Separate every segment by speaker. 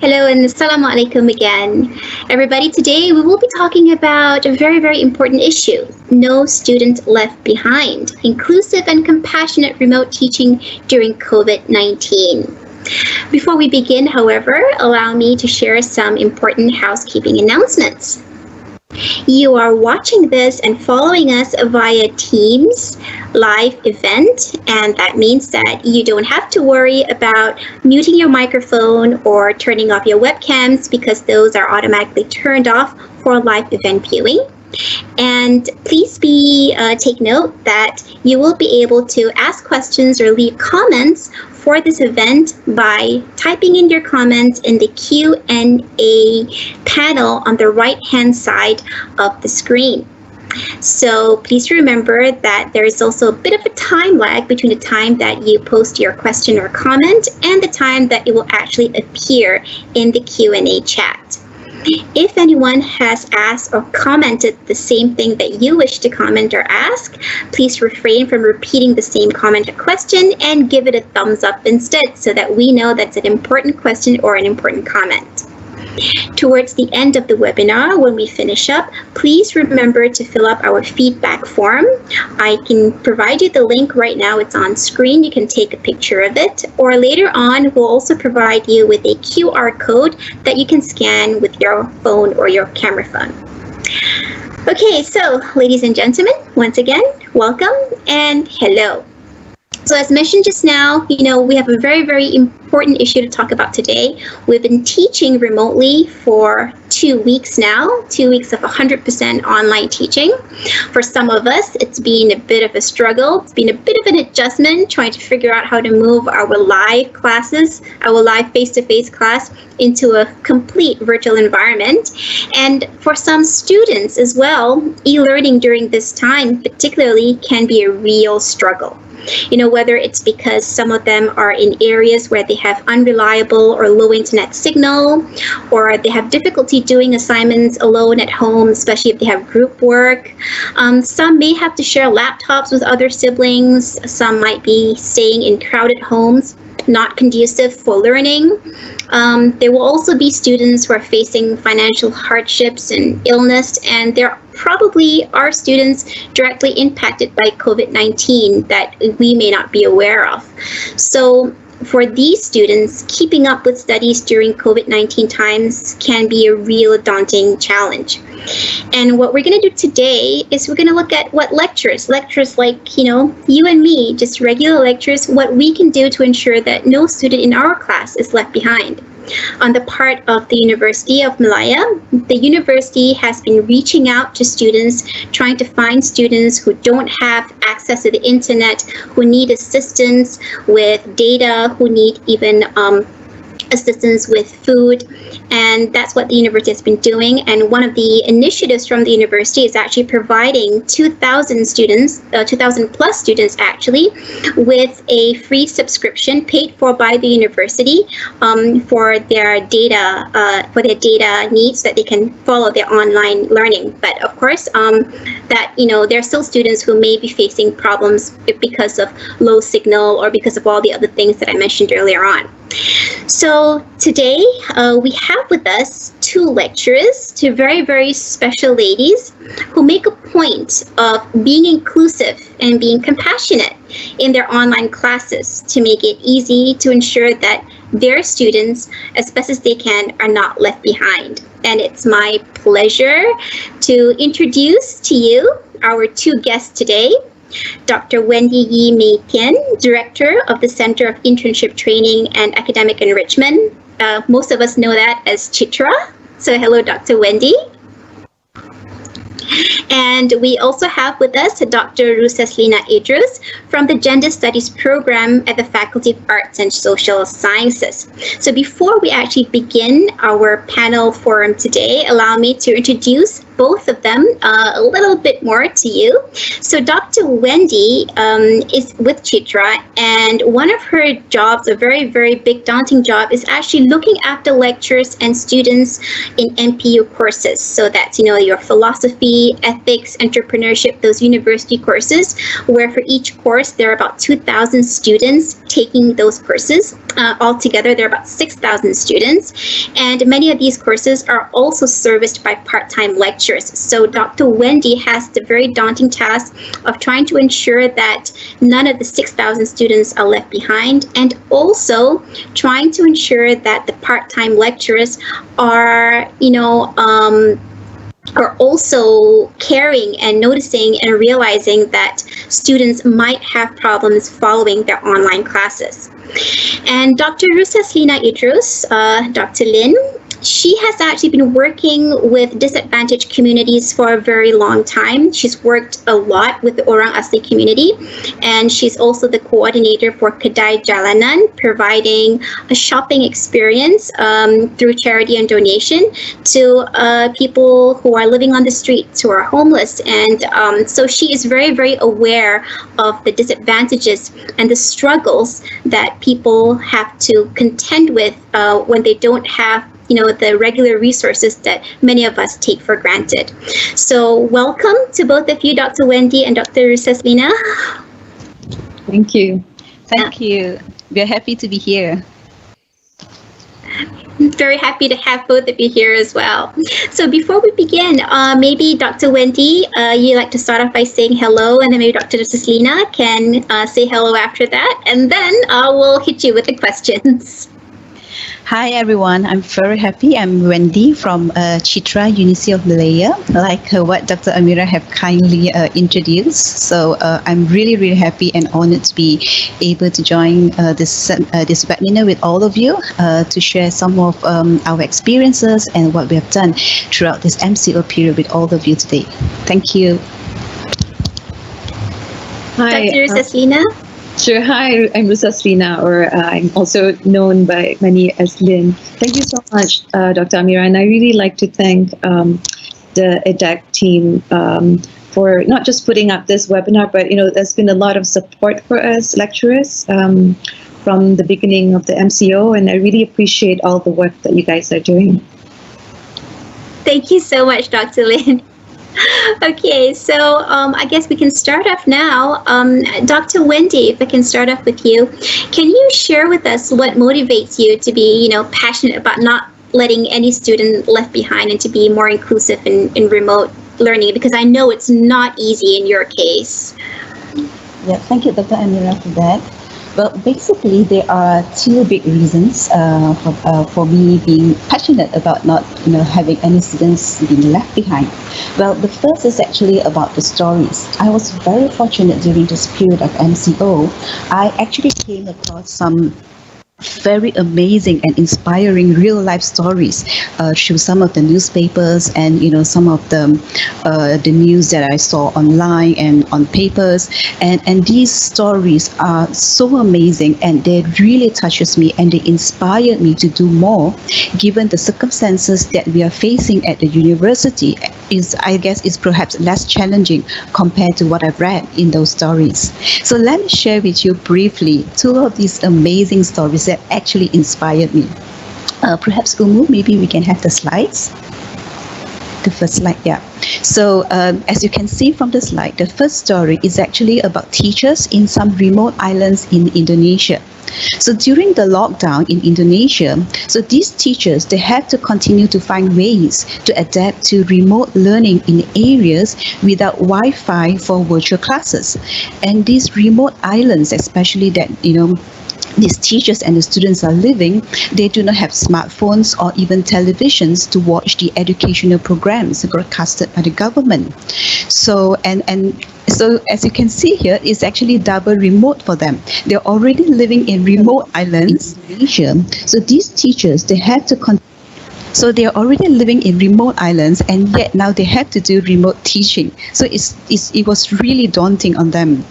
Speaker 1: Hello and assalamu alaikum again. Everybody, today we will be talking about a very, very important issue. No student left behind. Inclusive and compassionate remote teaching during COVID-19. Before we begin, however, allow me to share some important housekeeping announcements. You are watching this and following us via Teams live event, and that means that you don't have to worry about muting your microphone or turning off your webcams because those are automatically turned off for live event viewing. And please take note that you will be able to ask questions or leave comments for this event by typing in your comments in the Q&A panel on the right-hand side of the screen. So please remember that there is also a bit of a time lag between the time that you post your question or comment and the time that it will actually appear in the Q&A chat. If anyone has asked or commented the same thing that you wish to comment or ask, please refrain from repeating the same comment or question and give it a thumbs up instead so that we know that's an important question or an important comment. Towards the end of the webinar, when we finish up, please remember to fill up our feedback form. I can provide you the link right now. It's on screen. You can take a picture of it. Or later on, we'll also provide you with a QR code that you can scan with your phone or your camera phone. Okay, so ladies and gentlemen, once again, welcome and hello. So as mentioned just now, we have a very, very important issue to talk about today. We've been teaching remotely for 2 weeks now, 2 weeks of 100% online teaching. For some of us, it's been a bit of a struggle. It's been a bit of an adjustment trying to figure out how to move our live classes, our live face-to-face class into a complete virtual environment. And for some students as well, e-learning during this time particularly can be a real struggle. Whether it's because some of them are in areas where they have unreliable or low internet signal, or they have difficulty doing assignments alone at home, especially if they have group work. Some may have to share laptops with other siblings. Some might be staying in crowded homes, not conducive for learning. There will also be students who are facing financial hardships and illness, and there probably are students directly impacted by COVID-19 that we may not be aware of. So for these students, keeping up with studies during COVID-19 times can be a real daunting challenge. And what we're going to do today is we're going to look at what lectures like, you and me, just regular lectures, what we can do to ensure that no student in our class is left behind. On the part of the University of Malaya, the university has been reaching out to students, trying to find students who don't have access to the internet, who need assistance with data, who need even assistance with food, and that's what the university has been doing. And one of the initiatives from the university is actually providing 2,000 students, 2,000 plus students actually, with a free subscription paid for by the university for their data needs, so that they can follow their online learning. But of course, there are still students who may be facing problems because of low signal or because of all the other things that I mentioned earlier on. So today we have with us two lecturers, two very, very special ladies who make a point of being inclusive and being compassionate in their online classes to make it easy to ensure that their students, as best as they can, are not left behind. And it's my pleasure to introduce to you our two guests today. Dr. Wendy Yi Mei Tian, Director of the Center of Internship Training and Academic Enrichment. Most of us know that as Chitra. So hello, Dr. Wendy. And we also have with us Dr. Ruseslina Idrus from the Gender Studies program at the Faculty of Arts and Social Sciences. So before we actually begin our panel forum today, allow me to introduce both of them a little bit more to you. So Dr. Wendy is with Chitra, and one of her jobs, a very, very big daunting job, is actually looking after lecturers and students in MPU courses. So that's, your philosophy, ethics, entrepreneurship, those university courses, where for each course there are about 2,000 students taking those courses. Altogether, there are about 6,000 students, and many of these courses are also serviced by part-time lecturers. So Dr. Wendy has the very daunting task of trying to ensure that none of the 6,000 students are left behind, and also trying to ensure that the part-time lecturers are, are also caring and noticing and realizing that students might have problems following their online classes. And Dr. Rusaslina Idrus, Dr. Lin, she has actually been working with disadvantaged communities for a very long time. She's worked a lot with the Orang Asli community, and she's also the coordinator for Kedai Jalanan, providing a shopping experience through charity and donation to people who are living on the streets, who are homeless. And so she is very, very aware of the disadvantages and the struggles that people have to contend with when they don't have the regular resources that many of us take for granted. So welcome to both of you, Dr. Wendy and Dr. Rusaslina.
Speaker 2: Thank you. Thank you. We're happy to be here.
Speaker 1: I'm very happy to have both of you here as well. So before we begin, maybe Dr. Wendy, you'd like to start off by saying hello, and then maybe Dr. Rusaslina can say hello after that, and then we'll hit you with the questions.
Speaker 2: Hi everyone, I'm very happy. I'm Wendy from Chitra, University of Malaya, like what Dr. Amira have kindly introduced. So I'm really, really happy and honored to be able to join this webinar with all of you to share some of our experiences and what we have done throughout this MCO period with all of you today. Thank you.
Speaker 3: Hi,
Speaker 1: Dr. Rusaslina.
Speaker 3: Sure. Hi, I'm Rusaslina, or I'm also known by many as Lynn. Thank you so much, Dr. Amira, and I really like to thank the EDAC team for not just putting up this webinar, but there's been a lot of support for us lecturers from the beginning of the MCO, and I really appreciate all the work that you guys are doing.
Speaker 1: Thank you so much, Dr. Lin. Okay, so I guess we can start off now. Dr. Wendy, if I can start off with you, can you share with us what motivates you to be, passionate about not letting any student left behind and to be more inclusive in remote learning? Because I know it's not easy in your case.
Speaker 2: Yeah, thank you, Dr. Amira, for that. Well, basically, there are two big reasons for me being passionate about not, having any students being left behind. Well, the first is actually about the stories. I was very fortunate during this period of MCO. I actually came across some very amazing and inspiring real life stories through some of the newspapers and some of the news that I saw online and on papers, and these stories are so amazing and they really touches me and they inspired me to do more given the circumstances that we are facing at the university. I guess is perhaps less challenging compared to what I've read in those stories. So let me share with you briefly two of these amazing stories that actually inspired me. Perhaps Umu, maybe we can have the slides. The first slide, yeah. So as you can see from the slide, the first story is actually about teachers in some remote islands in Indonesia. So during the lockdown in Indonesia, so these teachers, they had to continue to find ways to adapt to remote learning in areas without Wi-Fi for virtual classes. And these remote islands, especially that, these teachers and the students are living, they do not have smartphones or even televisions to watch the educational programs broadcasted by the government. So, so as you can see here, it's actually double remote for them. They're already living in remote islands in Indonesia. So these teachers, they had to So they're already living in remote islands, and yet now they have to do remote teaching. So it was really daunting on them.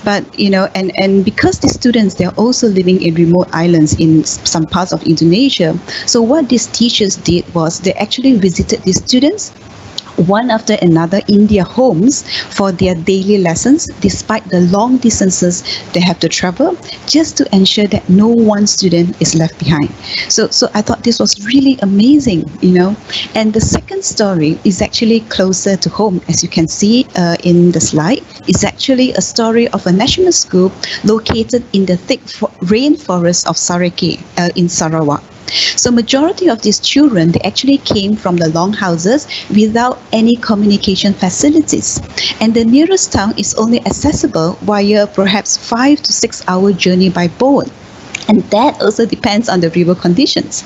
Speaker 2: But, and because the students, they're also living in remote islands in some parts of Indonesia. So what these teachers did was they actually visited the students one after another in their homes for their daily lessons, despite the long distances they have to travel, just to ensure that no one student is left behind. So I thought this was really amazing, And the second story is actually closer to home, as you can see in the slide. It's actually a story of a national school located in the thick rainforest of Sareke in Sarawak. So majority of these children, they actually came from the longhouses without any communication facilities. And the nearest town is only accessible via perhaps 5 to 6 hour journey by boat. And that also depends on the river conditions.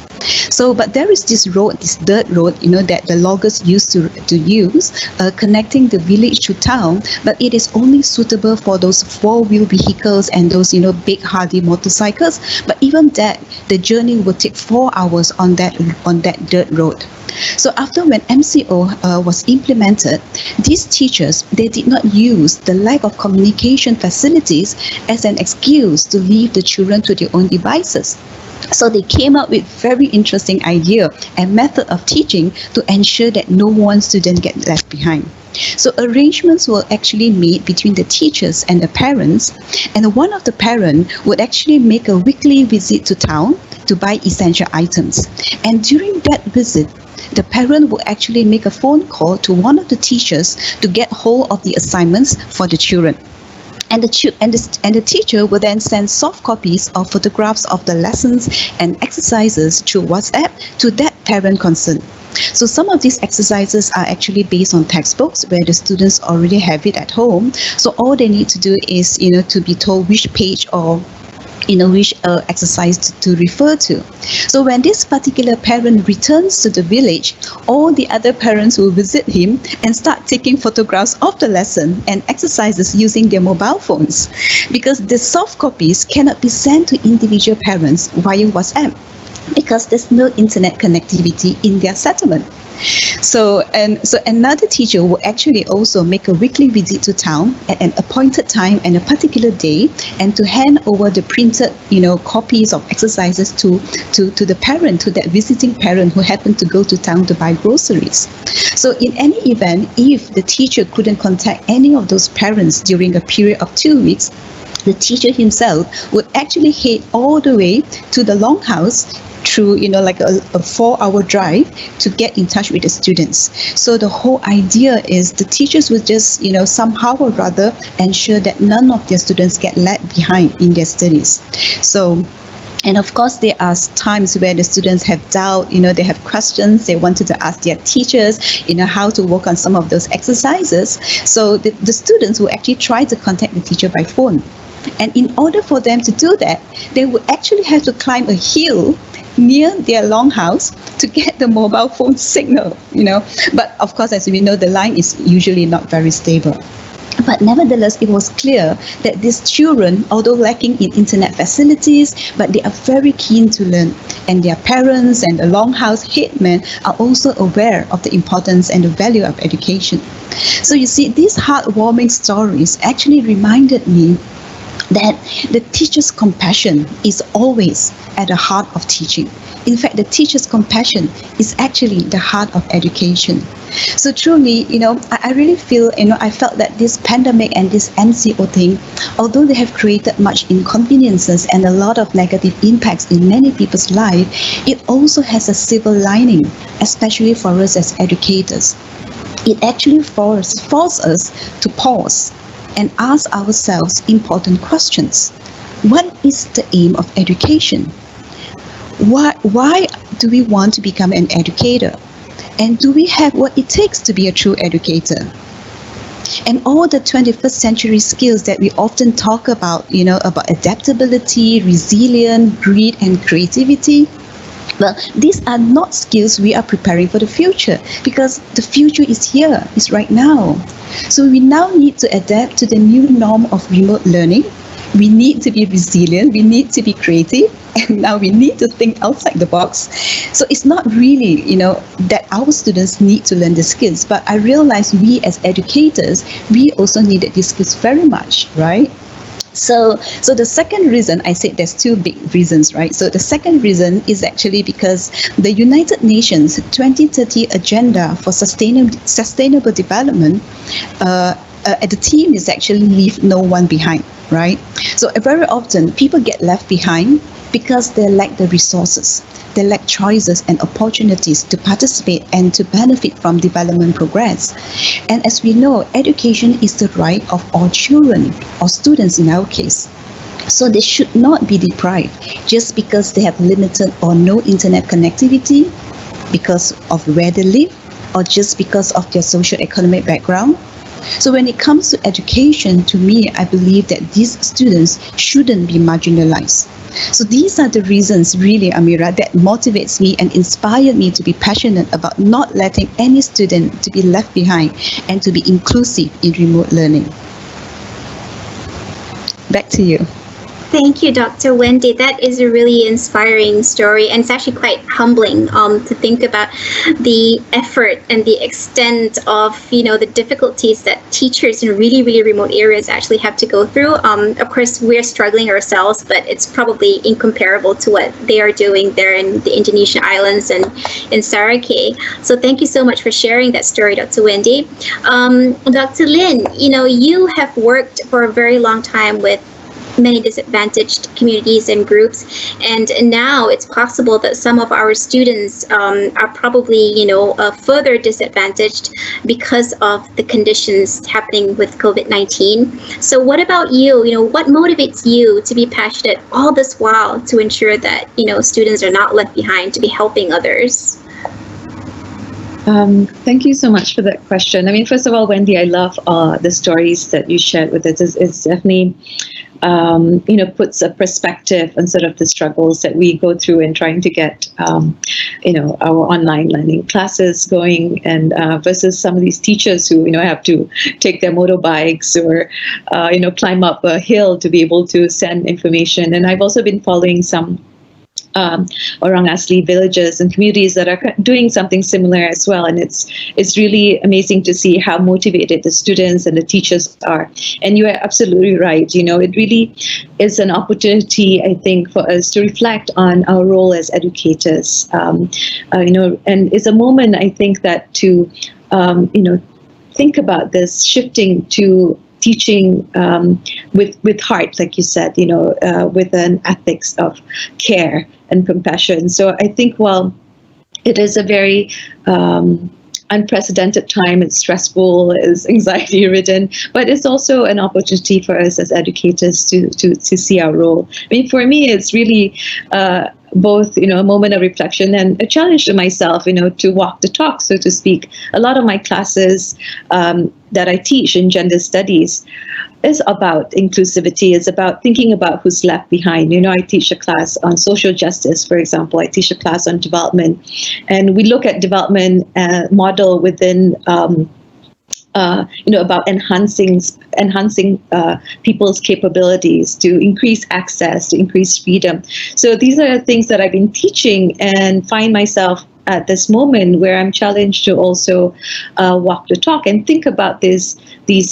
Speaker 2: So, but there is this road, this dirt road, that the loggers used to use, connecting the village to town, but it is only suitable for those 4-wheel vehicles and those, big hardy motorcycles. But even that, the journey would take 4 hours on that dirt road. So after when MCO was implemented, these teachers, they did not use the lack of communication facilities as an excuse to leave the children to their own devices. So they came up with very interesting idea and method of teaching to ensure that no one student get left behind. So arrangements were actually made between the teachers and the parents, and one of the parents would actually make a weekly visit to town to buy essential items. And during that visit, the parent will actually make a phone call to one of the teachers to get hold of the assignments for the children. And the teacher will then send soft copies of photographs of the lessons and exercises through WhatsApp to that parent concerned. So some of these exercises are actually based on textbooks where the students already have it at home. So all they need to do is, to be told which page or which exercise to refer to. So when this particular parent returns to the village, all the other parents will visit him and start taking photographs of the lesson and exercises using their mobile phones, because the soft copies cannot be sent to individual parents via WhatsApp because there's no internet connectivity in their settlement. So another teacher will actually also make a weekly visit to town at an appointed time and a particular day, and to hand over the printed, copies of exercises to the parent, to that visiting parent who happened to go to town to buy groceries. So in any event, if the teacher couldn't contact any of those parents during a period of 2 weeks, the teacher himself would actually head all the way to the longhouse through, like a 4-hour drive to get in touch with the students. So the whole idea is the teachers would just, somehow or rather ensure that none of their students get left behind in their studies. So, and of course, there are times where the students have doubt, they have questions, they wanted to ask their teachers, how to work on some of those exercises. So the students will actually try to contact the teacher by phone. And in order for them to do that, they would actually have to climb a hill near their longhouse to get the mobile phone signal, But of course, as we know, the line is usually not very stable. But nevertheless, it was clear that these children, although lacking in internet facilities, but they are very keen to learn. And their parents and the longhouse headmen are also aware of the importance and the value of education. So you see, these heartwarming stories actually reminded me that the teacher's compassion is always at the heart of teaching. In fact, the teacher's compassion is actually the heart of education. So truly, I really feel, I felt that this pandemic and this MCO thing, although they have created much inconveniences and a lot of negative impacts in many people's life, it also has a silver lining, especially for us as educators. It actually forces us to pause and ask ourselves important questions. What is the aim of education? Why do we want to become an educator? And do we have what it takes to be a true educator? And all the 21st century skills that we often talk about, about adaptability, resilience, grit, and creativity, well, these are not skills we are preparing for the future, because the future is here, is right now. So we now need to adapt to the new norm of remote learning. We need to be resilient, we need to be creative, and now we need to think outside the box. So it's not really, that our students need to learn the skills, but I realize we as educators, we also needed these skills very much, right? So the second reason, I said there's two big reasons, right? So the second reason is actually because the United Nations 2030 Agenda for Sustainable Development, the theme is actually leave no one behind, right? So very often people get left behind because they lack the resources. They lack choices and opportunities to participate and to benefit from development progress. And as we know, education is the right of all children, or students in our case. So they should not be deprived just because they have limited or no internet connectivity, because of where they live, or just because of their socio-economic background. So when it comes to education, to me, I believe that these students shouldn't be marginalized. So these are the reasons, really, Amira, that motivates me and inspired me to be passionate about not letting any student to be left behind and to be inclusive in remote learning. Back to you.
Speaker 1: Thank you, Dr. Wendy. That is a really inspiring story, and it's actually quite humbling to think about the effort and the extent of, the difficulties that teachers in really, really remote areas actually have to go through. Of course, we're struggling ourselves, but it's probably incomparable to what they are doing there in the Indonesian islands and in Sarake. So thank you so much for sharing that story, Dr. Wendy. Dr. Lin, you have worked for a very long time with many disadvantaged communities and groups, and now it's possible that some of our students are probably further disadvantaged because of the conditions happening with COVID-19. So what about you? What motivates you to be passionate all this while to ensure that students are not left behind, to be helping others?
Speaker 3: Thank you so much for that question. I mean, first of all, Wendy, I love the stories that you shared with us. It's definitely puts a perspective on sort of the struggles that we go through in trying to get, our online learning classes going, and versus some of these teachers who, have to take their motorbikes or, climb up a hill to be able to send information. And I've also been following some Orang Asli villages and communities that are doing something similar as well, and it's really amazing to see how motivated the students and the teachers are. And you are absolutely right. It really is an opportunity, I think, for us to reflect on our role as educators. And it's a moment, I think, that to think about this shifting to teaching with heart, like you said, with an ethics of care and compassion. So I think, while it is a very unprecedented time, it's stressful, it's anxiety-ridden, but it's also an opportunity for us as educators to see our role. I mean, for me, it's really both, a moment of reflection and a challenge to myself, to walk the talk, so to speak. A lot of my classes that I teach in gender studies is about inclusivity, is about thinking about who's left behind. I teach a class on social justice, for example. I teach a class on development, and we look at development model within about enhancing people's capabilities, to increase access, to increase freedom. So these are things that I've been teaching, and find myself at this moment where I'm challenged to also walk the talk and think about these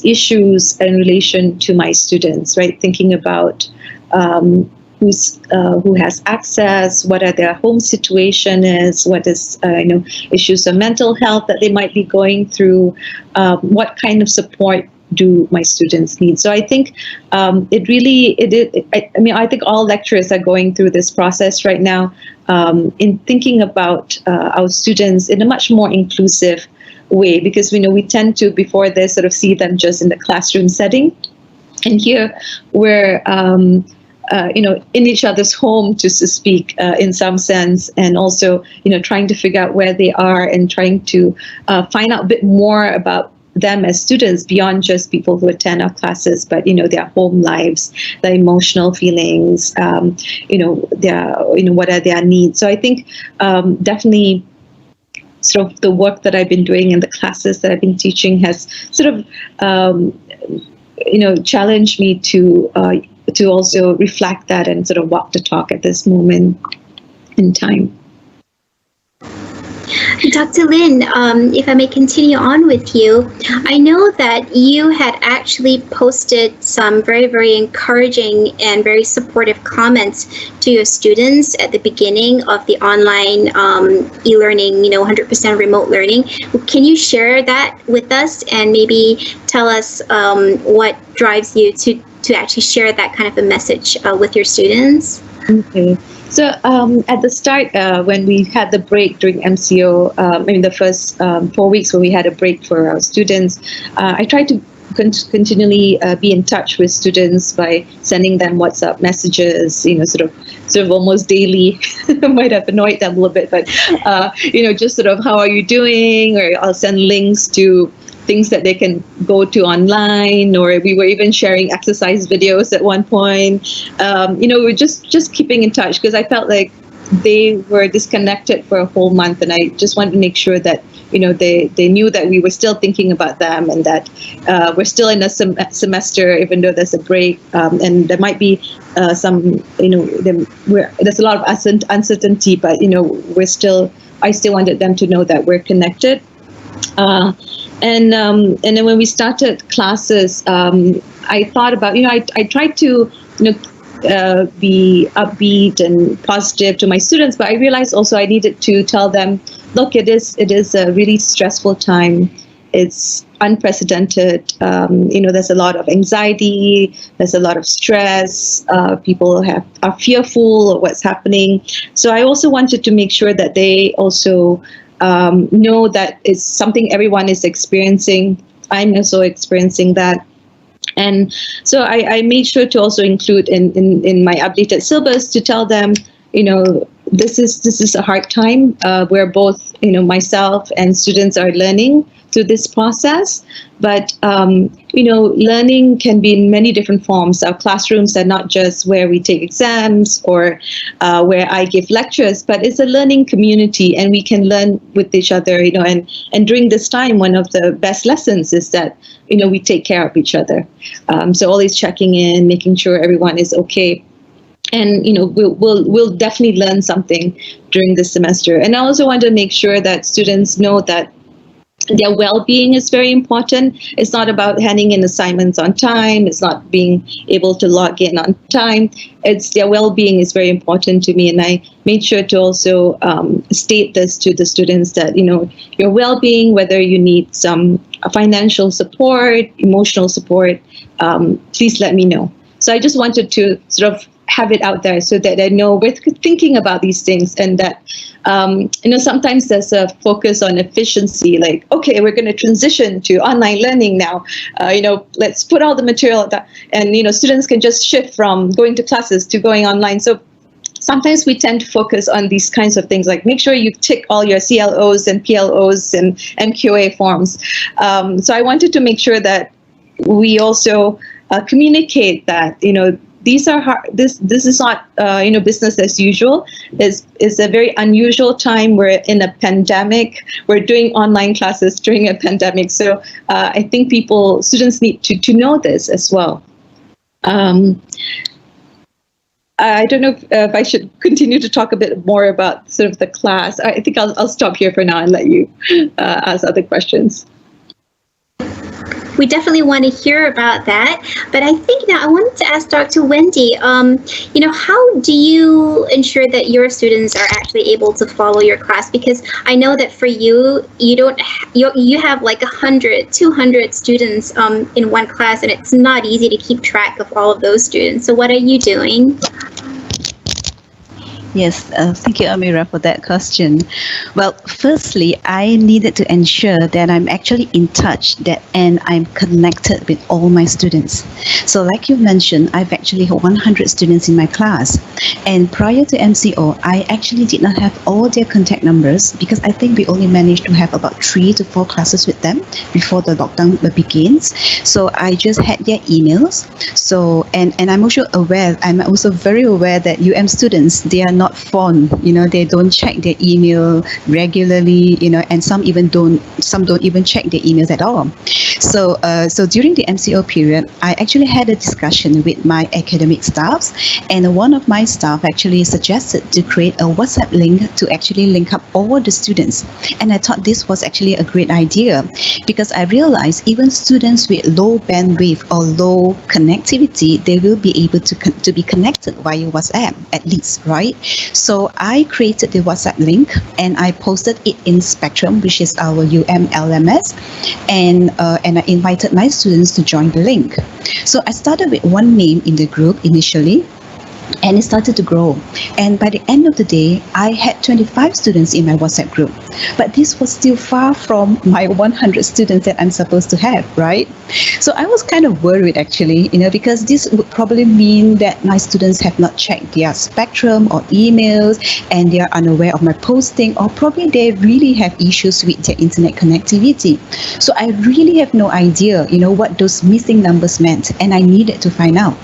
Speaker 3: issues in relation to my students, right? Thinking about who has access, what are their home situation is, what is issues of mental health that they might be going through, what kind of support do my students need. So I think I think all lecturers are going through this process right now, in thinking about our students in a much more inclusive way, because we tend to, before this, sort of see them just in the classroom setting, and here we're in each other's home, to speak, in some sense, and also trying to figure out where they are and trying to find out a bit more about them as students beyond just people who attend our classes, but their home lives, their emotional feelings, what are their needs. So I think definitely sort of the work that I've been doing and the classes that I've been teaching has sort of challenged me to also reflect that and sort of walk the talk at this moment in time.
Speaker 1: Dr. Lin, if I may continue on with you, I know that you had actually posted some very, very encouraging and very supportive comments to your students at the beginning of the online e-learning, 100% remote learning. Can you share that with us and maybe tell us what drives you to actually share that kind of a message with your students?
Speaker 3: Okay. So at the start, when we had the break during MCO, the first 4 weeks when we had a break for our students, I tried to continually be in touch with students by sending them WhatsApp messages, sort of almost daily. Might have annoyed them a little bit, but just sort of how are you doing, or I'll send links to things that they can go to online, or we were even sharing exercise videos at one point. We were just keeping in touch because I felt like they were disconnected for a whole month, and I just wanted to make sure that they knew that we were still thinking about them, and that we're still in a semester even though there's a break, and there might be some there's a lot of uncertainty, but I still wanted them to know that we're connected. And then when we started classes, I thought about, I tried to, be upbeat and positive to my students, but I realized also I needed to tell them, look, it is a really stressful time. It's unprecedented. There's a lot of anxiety. There's a lot of stress. People are fearful of what's happening. So I also wanted to make sure that they also know that it's something everyone is experiencing. I'm also experiencing that. And so I made sure to also include in my updated syllabus to tell them, this is a hard time. Where both, myself and students are learning through this process. But, learning can be in many different forms. Our classrooms are not just where we take exams or where I give lectures, but it's a learning community, and we can learn with each other, and during this time, one of the best lessons is that, we take care of each other. So always checking in, making sure everyone is okay. And we'll definitely learn something during this semester. And I also want to make sure that students know that their well-being is very important. It's not about handing in assignments on time. It's not being able to log in on time. It's their well-being is very important to me. And I made sure to also state this to the students that, your well-being, whether you need some financial support, emotional support, please let me know. So I just wanted to sort of have it out there so that I know we're thinking about these things, and that sometimes there's a focus on efficiency, like, okay, we're going to transition to online learning now, let's put all the material that, and students can just shift from going to classes to going online. So sometimes we tend to focus on these kinds of things, like make sure you tick all your CLOs and PLOs and MQA forms. So I wanted to make sure that we also communicate that, these are hard. This is not business as usual. It's a very unusual time. We're in a pandemic. We're doing online classes during a pandemic. So I think students need to know this as well. I don't know if I should continue to talk a bit more about sort of the class. I think I'll stop here for now and let you ask other questions.
Speaker 1: We definitely want to hear about that. But I think now I wanted to ask Dr. Wendy, how do you ensure that your students are actually able to follow your class? Because I know that for you, you have like 100, 200 students in one class, and it's not easy to keep track of all of those students. So what are you doing?
Speaker 2: Yes, thank you, Amira, for that question. Well, firstly, I needed to ensure that I'm actually in touch and I'm connected with all my students. So like you mentioned, I've actually 100 students in my class. And prior to MCO, I actually did not have all their contact numbers because I think we only managed to have about 3 to 4 classes with them before the lockdown begins. So I just had their emails. So, and I'm also very aware that UM students, they are not not fond. They don't check their email regularly. And some don't even check their emails at all. So during the MCO period, I actually had a discussion with my academic staffs, and one of my staff actually suggested to create a WhatsApp link to actually link up all the students. And I thought this was actually a great idea, because I realized even students with low bandwidth or low connectivity, they will be able to be connected via WhatsApp at least, right? So I created the WhatsApp link and I posted it in Spectrum, which is our LMS, and I invited my students to join the link. So I started with one name in the group initially, and it started to grow. And by the end of the day, I had 25 students in my WhatsApp group. But this was still far from my 100 students that I'm supposed to have, right? So I was kind of worried actually, because this would probably mean that my students have not checked their Spectrum or emails, and they are unaware of my posting, or probably they really have issues with their internet connectivity. So I really have no idea, what those missing numbers meant, and I needed to find out.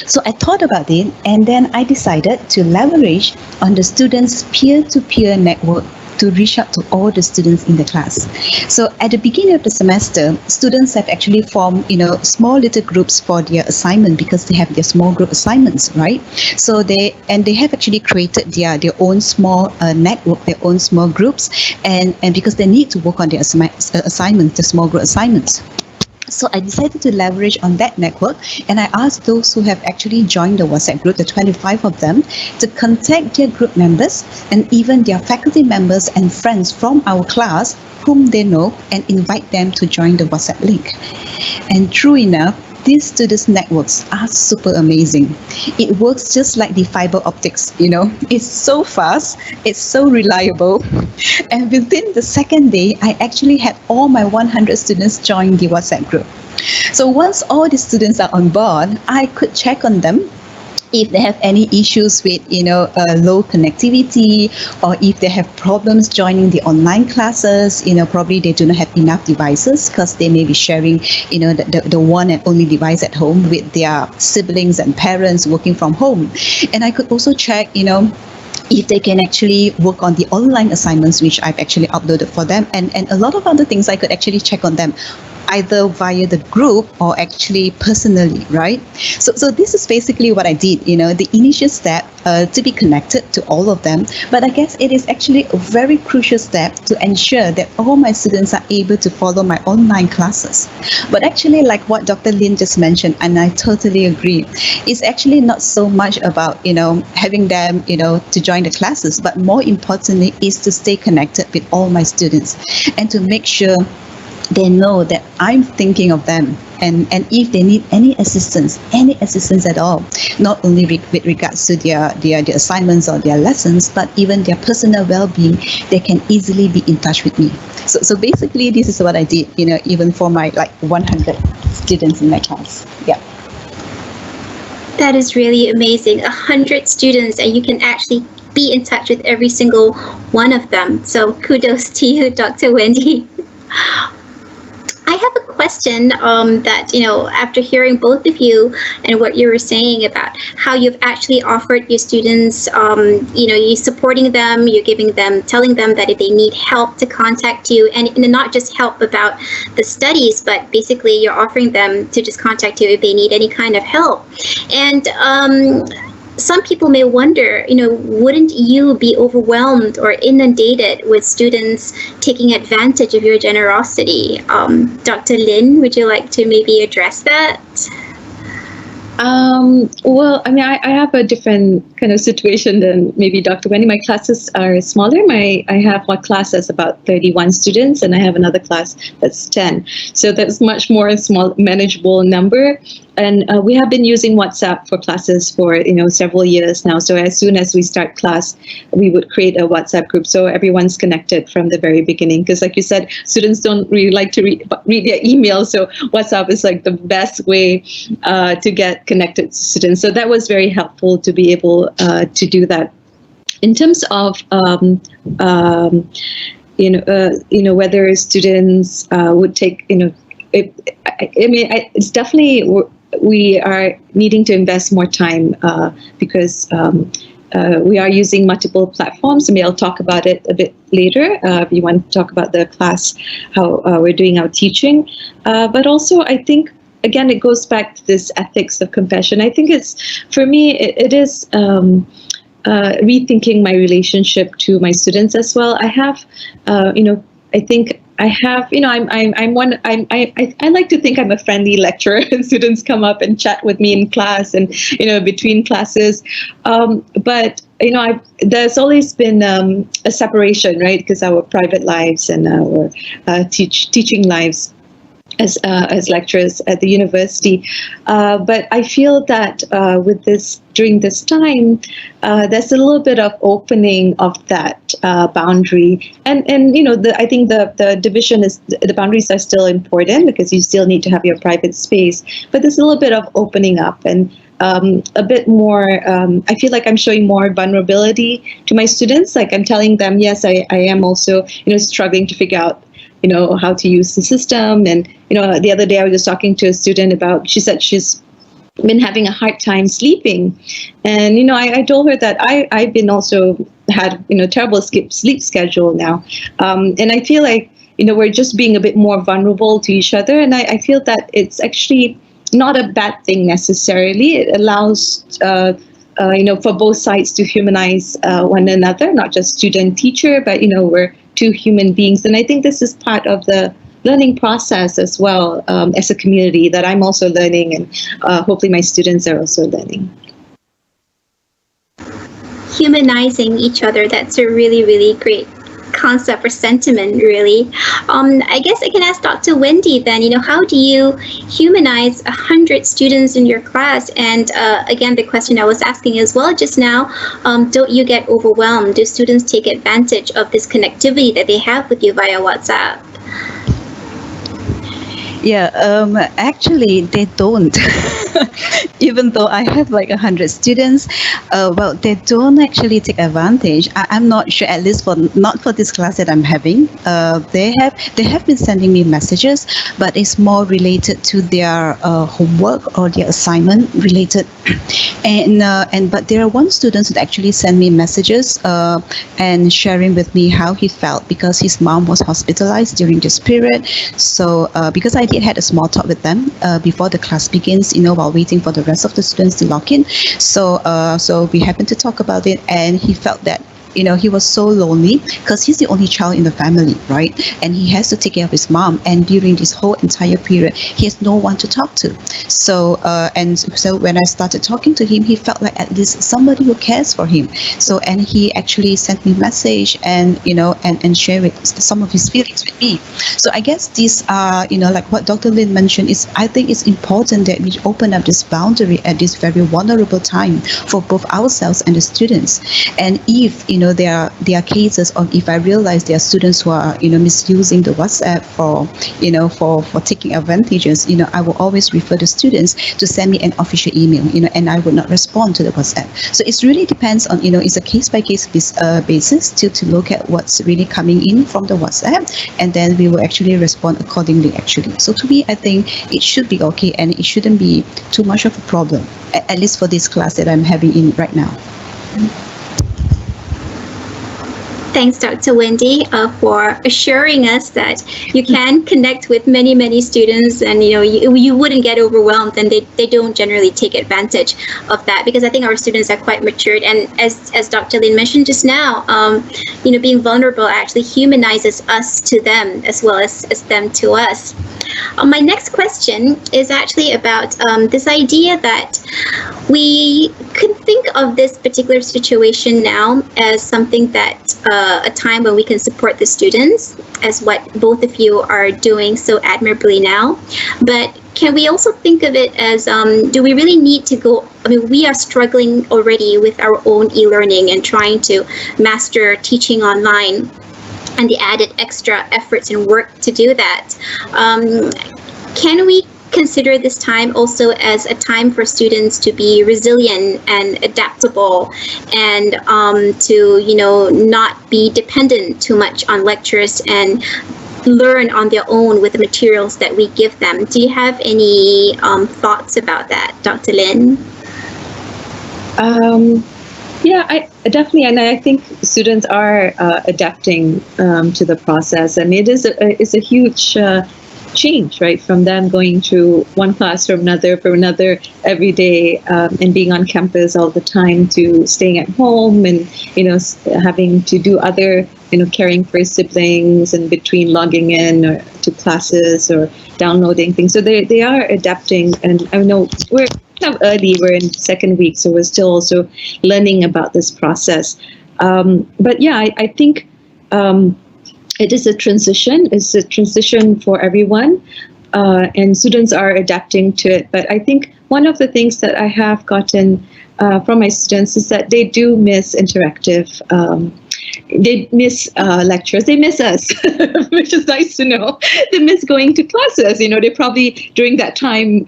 Speaker 2: So I thought about it, and then I decided to leverage on the students' peer-to-peer network to reach out to all the students in the class. So at the beginning of the semester, students have actually formed, small little groups for their assignment, because they have their small group assignments, right? So they have actually created their own small network, their own small groups, and because they need to work on their assignments, the small group assignments. So I decided to leverage on that network, and I asked those who have actually joined the WhatsApp group, the 25 of them, to contact their group members and even their faculty members and friends from our class whom they know, and invite them to join the WhatsApp link. And true enough, these students' networks are super amazing. It works just like the fiber optics, It's so fast, it's so reliable. And within the second day, I actually had all my 100 students join the WhatsApp group. So once all the students are on board, I could check on them if they have any issues with low connectivity, or if they have problems joining the online classes. Probably they do not have enough devices, because they may be sharing the one and only device at home with their siblings and parents working from home. And I could also check if they can actually work on the online assignments which I've actually uploaded for them, and a lot of other things I could actually check on them, either via the group or actually personally, right? So this is basically what I did, the initial step to be connected to all of them. But I guess it is actually a very crucial step to ensure that all my students are able to follow my online classes. But actually, like what Dr. Lin just mentioned, and I totally agree, it's actually not so much about, having them, to join the classes, but more importantly is to stay connected with all my students and to make sure they know that I'm thinking of them, and if they need any assistance at all, not only with regards to their assignments or their lessons, but even their personal well-being, they can easily be in touch with me. So basically, this is what I did, even for my 100 students in my class. Yeah.
Speaker 1: That is really amazing. 100 students, and you can actually be in touch with every single one of them. So kudos to you, Dr. Wendy. I have a question that, after hearing both of you and what you were saying about how you've actually offered your students, you're supporting them, you're telling them that if they need help to contact you, and not just help about the studies, but basically you're offering them to just contact you if they need any kind of help. And some people may wonder, wouldn't you be overwhelmed or inundated with students taking advantage of your generosity? Dr. Lin, would you like to maybe address that?
Speaker 3: Well, I have a different kind of situation than maybe Dr. Wendy. My classes are smaller. I have one class that's about 31 students, and I have another class that's 10. So that's much more small, manageable number. And we have been using WhatsApp for classes for several years now. So as soon as we start class, we would create a WhatsApp group so everyone's connected from the very beginning. Because like you said, students don't really like to read their emails. So WhatsApp is like the best way to get connected to students. So that was very helpful to be able to do that. In terms of whether students would take it's definitely we are needing to invest more time because we are using multiple platforms, and we'll talk about it a bit later. We want to talk about the class, how we're doing our teaching. But also, I think, again, it goes back to this ethics of compassion. I think for me, it is rethinking my relationship to my students as well. I have, I think I have, I like to think I'm a friendly lecturer, and students come up and chat with me in class and, between classes. But, there's always been a separation, right? Because our private lives and our teaching lives as lecturers at the university. But I feel that during this time, there's a little bit of opening of that boundary. And I think the division the boundaries are still important, because you still need to have your private space. But there's a little bit of opening up, and a bit more, I feel like I'm showing more vulnerability to my students. Like, I'm telling them, yes, I am also, struggling to figure out how to use the system. And, the other day I was just talking to a student she said she's been having a hard time sleeping. And, I told her that I've been also had, terrible sleep schedule now. And I feel like, we're just being a bit more vulnerable to each other. And I feel that it's actually not a bad thing necessarily. It allows, for both sides to humanize one another, not just student teacher, but, we're two human beings. And I think this is part of the learning process as well, as a community, that I'm also learning, and hopefully my students are also learning.
Speaker 1: Humanizing each other, that's a really, really great concept or sentiment, really. I guess I can ask Dr. Wendy then, how do you humanize 100 students in your class? And again, the question I was asking as well just now, don't you get overwhelmed? Do students take advantage of this connectivity that they have with you via WhatsApp?
Speaker 2: Yeah, actually, they don't. Even though I have like 100 students, they don't actually take advantage. I'm not sure, at least not for this class that I'm having. They have been sending me messages, but it's more related to their homework or their assignment related. But there are one student that actually sent me messages and sharing with me how he felt, because his mom was hospitalized during this period. So because I did had a small talk with them before the class begins, while waiting for the rest of the students to log in. So we happened to talk about it, and he felt that he was so lonely because he's the only child in the family, right? And he has to take care of his mom. And during this whole entire period, he has no one to talk to. So when I started talking to him, he felt like at least somebody who cares for him. So, and he actually sent me a message and, and shared some of his feelings with me. So I guess these are, like what Dr. Lin mentioned, I think it's important that we open up this boundary at this very vulnerable time for both ourselves and the students. And if, there are cases of, if I realize there are students who are, misusing the WhatsApp for taking advantages, I will always refer the students to send me an official email, and I would not respond to the WhatsApp. So it really depends on, it's a case-by-case basis to look at what's really coming in from the WhatsApp, and then we will actually respond accordingly, actually. So to me, I think it should be okay, and it shouldn't be too much of a problem, at least for this class that I'm having in right now.
Speaker 1: Thanks, Dr. Wendy, for assuring us that you can connect with many, many students, and you wouldn't get overwhelmed, and they don't generally take advantage of that, because I think our students are quite matured. And as Dr. Lin mentioned just now, being vulnerable actually humanizes us to them as well as them to us. My next question is actually about this idea that we could think of this particular situation now as something that a time when we can support the students, as what both of you are doing so admirably now. But can we also think of it as, do we really need to go, we are struggling already with our own e-learning and trying to master teaching online, and the added extra efforts and work to do that. Can we consider this time also as a time for students to be resilient and adaptable, and to not be dependent too much on lectures and learn on their own with the materials that we give them? Do you have any thoughts about that, Dr. Lin?
Speaker 3: Yeah, Definitely, and I think students are adapting to the process, and it's a huge change, right? From them going to one class from another every day, and being on campus all the time, to staying at home and having to do other caring for siblings, and between logging in or to classes or downloading things. So they are adapting, and I know we're kind of early. We're in second week, so we're still also learning about this process. But yeah, I think it is a transition. It's a transition for everyone, and students are adapting to it. But I think one of the things that I have gotten from my students is that they do miss interactive. They miss lectures. They miss us, which is nice to know. They miss going to classes. They probably, during that time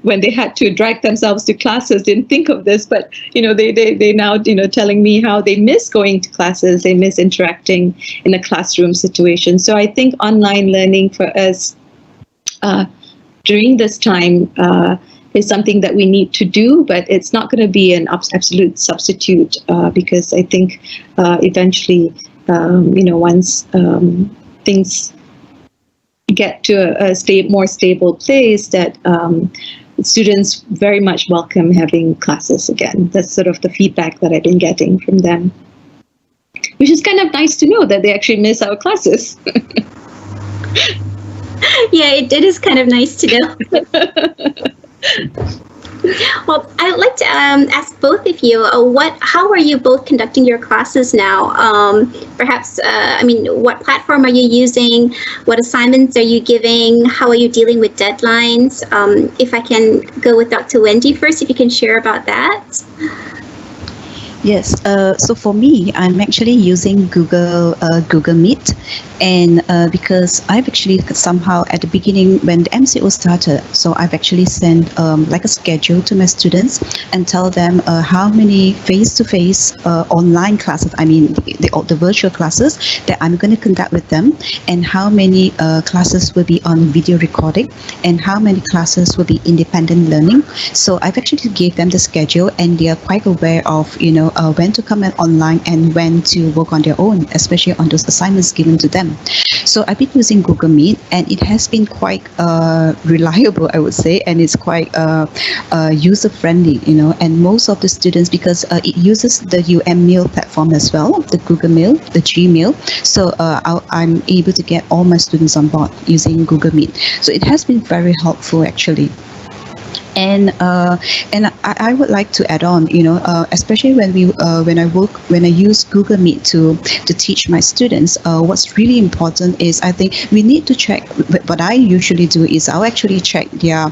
Speaker 3: when they had to drag themselves to classes, didn't think of this. But they now telling me how they miss going to classes. They miss interacting in a classroom situation. So I think online learning for us during this time is something that we need to do, but it's not going to be an absolute substitute, because I think eventually, once things get to a more stable place, that students very much welcome having classes again. That's sort of the feedback that I've been getting from them, which is kind of nice to know that they actually miss our classes.
Speaker 1: Yeah, it is kind of nice to know. Well, I'd like to ask both of you, how are you both conducting your classes now? Perhaps, what platform are you using? What assignments are you giving? How are you dealing with deadlines? If I can go with Dr. Wendy first, if you can share about that.
Speaker 2: Yes, so for me, I'm actually using Google Meet, and because I've actually somehow at the beginning when the MCO started, so I've actually sent like a schedule to my students and tell them how many face-to-face online classes, the virtual classes that I'm going to conduct with them, and how many classes will be on video recording, and how many classes will be independent learning. So I've actually gave them the schedule, and they are quite aware of when to come in online and when to work on their own, especially on those assignments given to them. So I've been using Google Meet, and it has been quite reliable, I would say, and it's quite user-friendly, and most of the students, because it uses the Mail platform as well, the Google Mail, the Gmail, so I'm able to get all my students on board using Google Meet. So it has been very helpful, actually. And I would like to add on, especially when I use Google Meet to teach my students, what's really important is, I think we need to check. What I usually do is I'll actually check their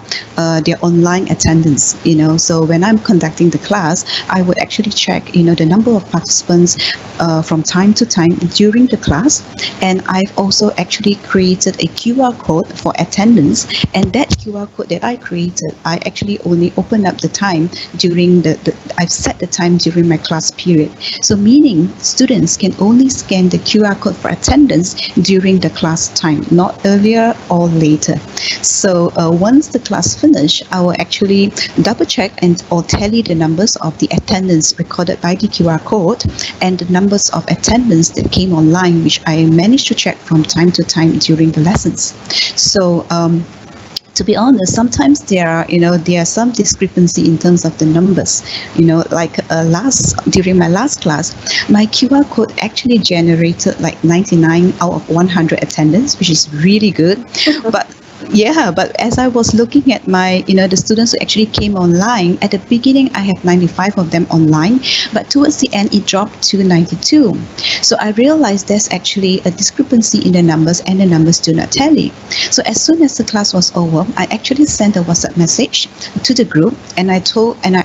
Speaker 2: online attendance. So when I'm conducting the class, I would actually check the number of participants from time to time during the class, and I've also actually created a QR code for attendance, and that QR code that I created, I actually only open up the time during I've set the time during my class period. So meaning students can only scan the QR code for attendance during the class time, not earlier or later. So once the class finish, I will actually double check or tally the numbers of the attendance recorded by the QR code and the numbers of attendance that came online, which I managed to check from time to time during the lessons. So to be honest, sometimes there are some discrepancy in terms of the numbers. Like during my last class, my QR code actually generated like 99 out of 100 attendance, which is really good. But as I was looking at my, the students who actually came online, at the beginning I have 95 of them online, but towards the end it dropped to 92. So I realized there's actually a discrepancy in the numbers, and the numbers do not tally. So as soon as the class was over, I actually sent a WhatsApp message to the group, and I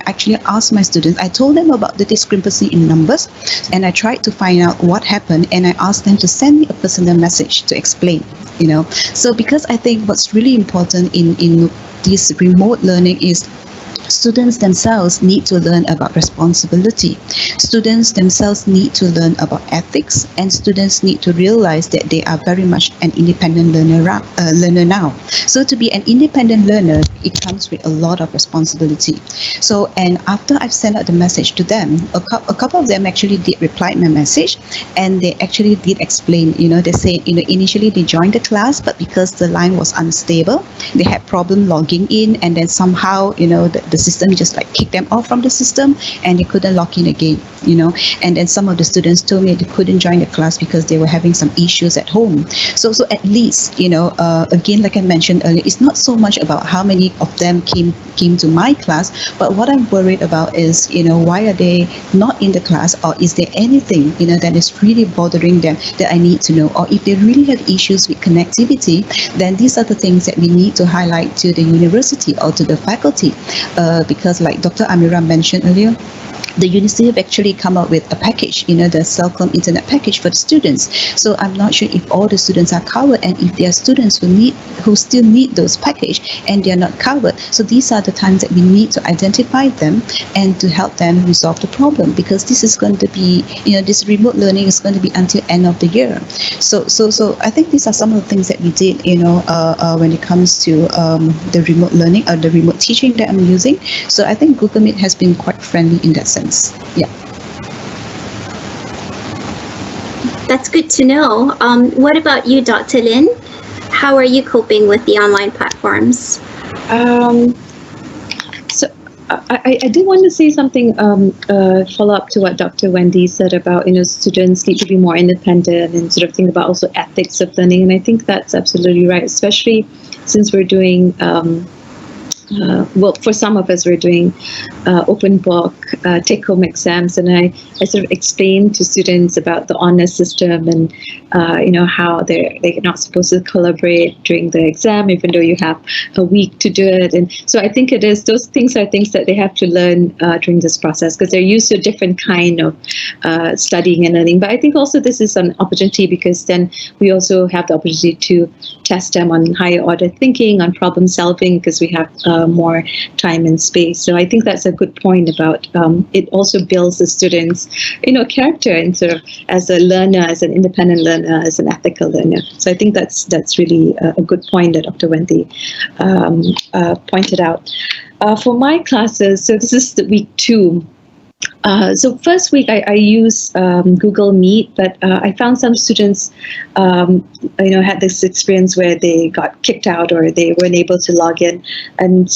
Speaker 2: actually asked my students, I told them about the discrepancy in numbers, and I tried to find out what happened, and I asked them to send me a personal message to explain. So because I think what's really important in this remote learning is Students themselves need to learn about responsibility. Students themselves need to learn about ethics, and students need to realize that they are very much an independent learner now. So to be an independent learner, it comes with a lot of responsibility. So, and after I've sent out the message to them, a couple of them actually did reply my message, and they actually did explain, they said, initially they joined the class, but because the line was unstable, they had problem logging in, and then somehow, the system just like kicked them off from the system, and they couldn't log in again, and then some of the students told me they couldn't join the class because they were having some issues at home. So at least, again, like I mentioned earlier, it's not so much about how many of them came to my class, but what I'm worried about is, why are they not in the class, or is there anything, that is really bothering them that I need to know, or if they really have issues with connectivity, then these are the things that we need to highlight to the university or to the faculty, because like Dr. Amira mentioned earlier, the university have actually come up with a package, the Cellcom internet package for the students. So I'm not sure if all the students are covered, and if there are students who still need those package and they are not covered. So these are the times that we need to identify them and to help them resolve the problem, because this is going to be, this remote learning is going to be until end of the year. So I think these are some of the things that we did, when it comes to the remote learning or the remote teaching that I'm using. So I think Google Meet has been quite friendly in that sense. Yeah.
Speaker 1: That's good to know. What about you, Dr. Lin? How are you coping with the online platforms?
Speaker 3: So I did want to say something, follow up to what Dr. Wendy said about, students need to be more independent and sort of think about also ethics of learning. And I think that's absolutely right, especially since we're doing well, for some of us, we're doing open book, take-home exams, and I sort of explained to students about the honor system and, how they're not supposed to collaborate during the exam, even though you have a week to do it. And so I think those things are things that they have to learn during this process, because they're used to a different kind of studying and learning. But I think also this is an opportunity, because then we also have the opportunity to test them on higher order thinking, on problem solving, because we have more time and space. So I think that's a good point about it also builds the students, character, and sort of as a learner, as an independent learner, as an ethical learner. So I think that's really a good point that Dr. Wendy pointed out. For my classes, so this is the week 2. So first week I use Google Meet, but I found some students, had this experience where they got kicked out or they weren't able to log in, and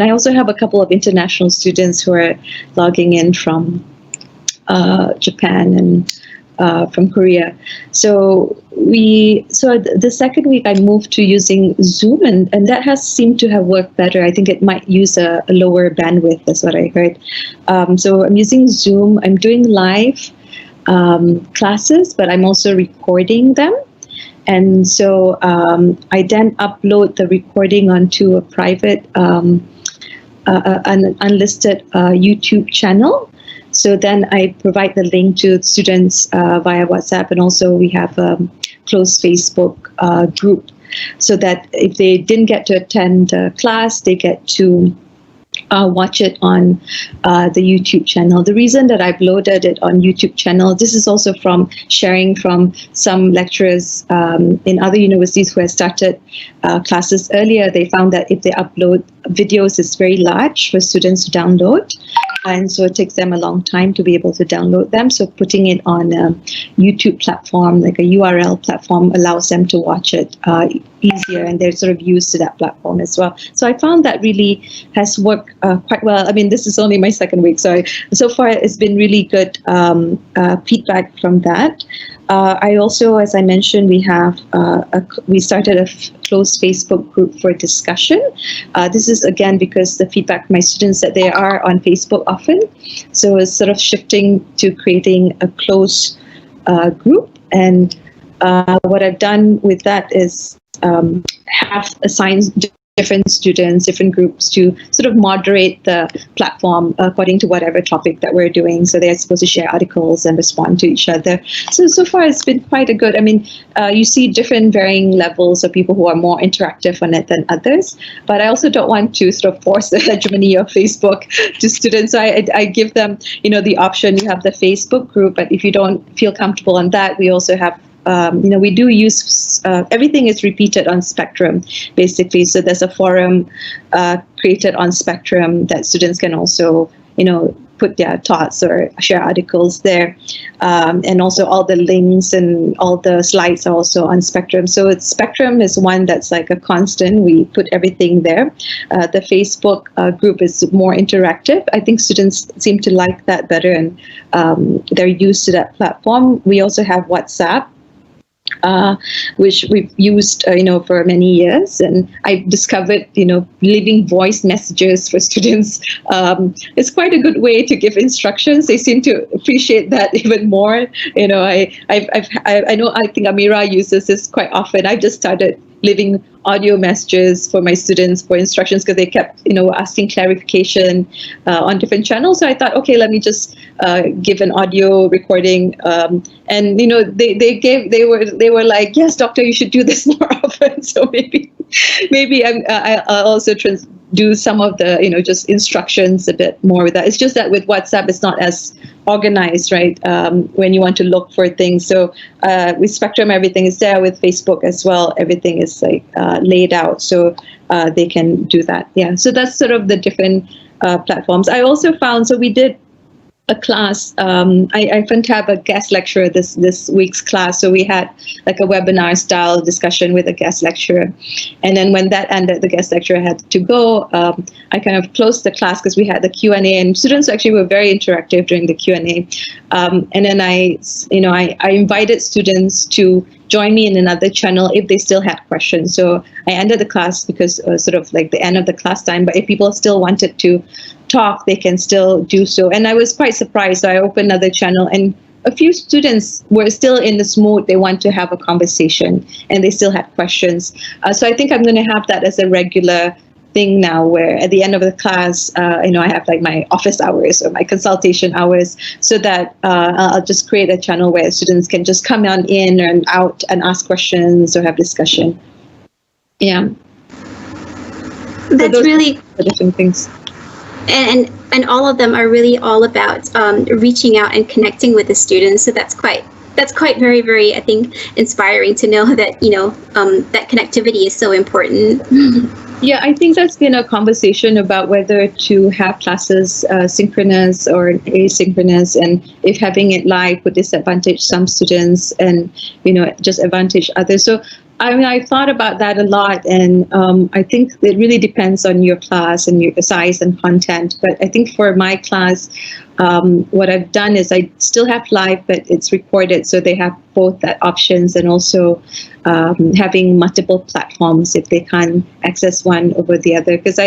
Speaker 3: I also have a couple of international students who are logging in from Japan and from Korea. So the second week I moved to using Zoom, and that has seemed to have worked better. I think it might use a lower bandwidth, that's what I heard. So I'm using Zoom. I'm doing live classes, but I'm also recording them. And so I then upload the recording onto a private, an unlisted YouTube channel. So then I provide the link to students via WhatsApp, and also we have a closed Facebook group, so that if they didn't get to attend class, they get to watch it on the YouTube channel. The reason that I've loaded it on YouTube channel, this is also from sharing from some lecturers in other universities who have started classes earlier. They found that if they upload videos, it's very large for students to download. And so it takes them a long time to be able to download them. So putting it on a YouTube platform, like a URL platform, allows them to watch it easier, and they're sort of used to that platform as well. So I found that really has worked quite well. I mean, this is only my second week, so far it's been really good feedback from that. I also, as I mentioned, we started a closed Facebook group for discussion. This is again because the feedback from my students that they are on Facebook often, so it's sort of shifting to creating a closed group. And what I've done with that is have assigned different students, different groups to sort of moderate the platform according to whatever topic that we're doing. So they're supposed to share articles and respond to each other. So far it's been quite a good, you see different varying levels of people who are more interactive on it than others. But I also don't want to sort of force the hegemony of Facebook to students. So I give them, the option. You have the Facebook group, but if you don't feel comfortable on that, we also have we do use, everything is repeated on Spectrum, basically. So there's a forum created on Spectrum that students can also, put their thoughts or share articles there. And also all the links and all the slides are also on Spectrum. So Spectrum is one that's like a constant. We put everything there. The Facebook group is more interactive. I think students seem to like that better, and they're used to that platform. We also have WhatsApp, which we've used, for many years. And I discovered, leaving voice messages for students is quite a good way to give instructions. They seem to appreciate that even more. I think Amira uses this quite often. I just started leaving audio messages for my students for instructions because they kept, asking clarification on different channels. So I thought, okay, let me just give an audio recording. And they were like, yes, doctor, you should do this more often. So maybe I'll also do some of the, just instructions a bit more with that. It's just that with WhatsApp, it's not as organized, right? When you want to look for things. So with Spectrum, everything is there. With Facebook as well, everything is like laid out, so they can do that. Yeah. So that's sort of the different platforms. I also found, so we did a class. I happened to have a guest lecturer this week's class. So we had like a webinar style discussion with a guest lecturer. And then when that ended, the guest lecturer had to go. I kind of closed the class because we had the Q&A, and students actually were very interactive during the Q&A. And then I invited students to join me in another channel if they still had questions. So I ended the class because sort of like the end of the class time, but if people still wanted to talk, they can still do so. And I was quite surprised. So I opened another channel, and a few students were still in this mode. They want to have a conversation and they still had questions. So I think I'm going to have that as a regular thing now, where at the end of the class, I have like my office hours or my consultation hours, so that I'll just create a channel where students can just come on in and out and ask questions or have discussion. Yeah.
Speaker 1: That's
Speaker 3: so
Speaker 1: really
Speaker 3: the different things.
Speaker 1: And all of them are really all about reaching out and connecting with the students. So that's quite very, very, I think, inspiring to know that, that connectivity is so important.
Speaker 3: Yeah, I think that's been a conversation about whether to have classes synchronous or asynchronous, and if having it live would disadvantage some students and, just advantage others. So I thought about that a lot, and I think it really depends on your class and your size and content. But I think for my class, what I've done is I still have live, but it's recorded, so they have both that options, and also having multiple platforms if they can't access one over the other. Because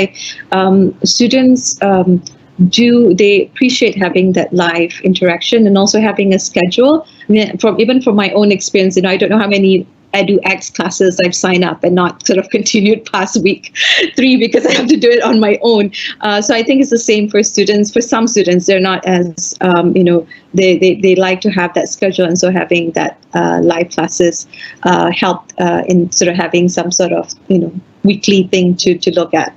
Speaker 3: students they appreciate having that live interaction and also having a schedule. I mean, even from my own experience, I don't know how many EduX classes I've signed up and not sort of continued past week 3 because I have to do it on my own. So I think it's the same for students. For some students, they're not as, they like to have that schedule. And so having that live classes helped in sort of having some sort of, weekly thing to look at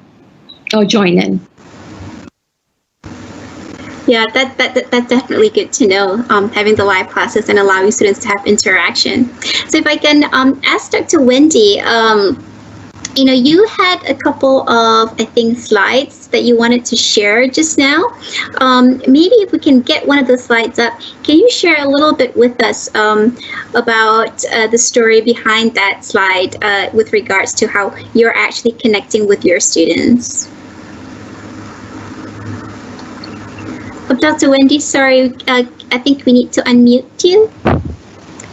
Speaker 3: or join in.
Speaker 1: Yeah, that's definitely good to know, having the live classes and allowing students to have interaction. So if I can ask Dr. Wendy, you had a couple of, I think, slides that you wanted to share just now. Maybe if we can get one of those slides up, can you share a little bit with us about the story behind that slide with regards to how you're actually connecting with your students? Dr. Wendy, sorry, I think we need to unmute you.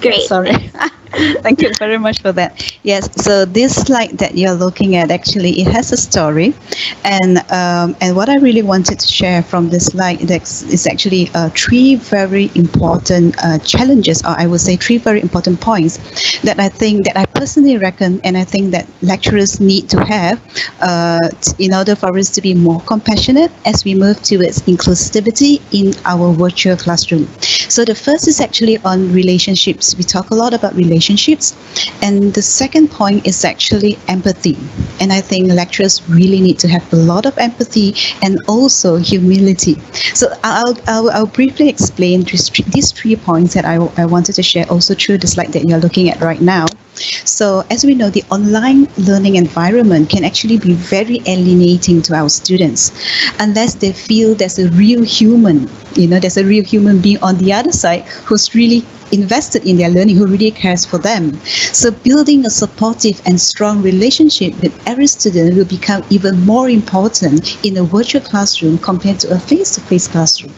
Speaker 1: Great.
Speaker 2: Sorry. Thank you very much for that. Yes, so this slide that you're looking at, actually, it has a story. And what I really wanted to share from this slide is actually 3 very important challenges, or I would say 3 very important points that I think that I personally reckon, and I think that lecturers need to have, in order for us to be more compassionate as we move towards inclusivity in our virtual classroom. So the first is actually on relationships. We talk a lot about relationships, and the second point is actually empathy. And I think lecturers really need to have a lot of empathy and also humility. So I'll briefly explain these 3 points that I wanted to share also through the slide that you're looking at right now. So as we know, the online learning environment can actually be very alienating to our students unless they feel there's a real human, there's a real human being on the other side who's really invested in their learning, who really cares for them. So building a supportive and strong relationship with every student will become even more important in a virtual classroom compared to a face-to-face classroom.